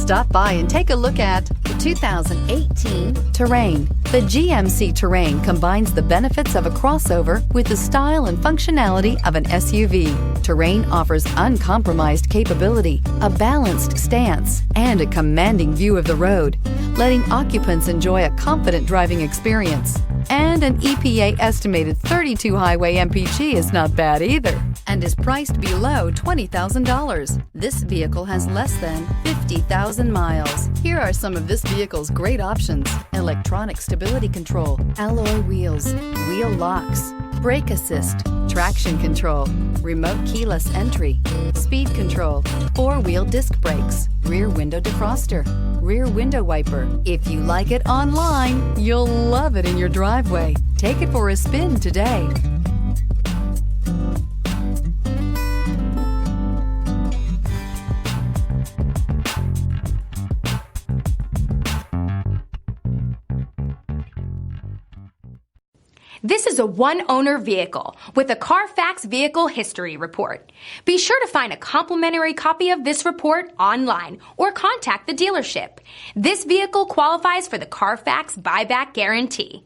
Stop by and take a look at the 2018 Terrain. The GMC Terrain combines the benefits of a crossover with the style and functionality of an SUV. Terrain offers uncompromised capability, a balanced stance, and a commanding view of the road, letting occupants enjoy a confident driving experience. And an EPA estimated 32 highway MPG is not bad either, and is priced below $20,000. This vehicle has less than 50,000 miles. Here are some of this vehicle's great options: electronic stability control, alloy wheels, wheel locks, brake assist, traction control, remote keyless entry, speed control, four-wheel disc brakes, rear window defroster, rear window wiper. If you like it online, you'll love it in your driveway. Take it for a spin today. This is a one-owner vehicle with a Carfax Vehicle History Report. Be sure to find a complimentary copy of this report online or contact the dealership. This vehicle qualifies for the Carfax Buyback Guarantee.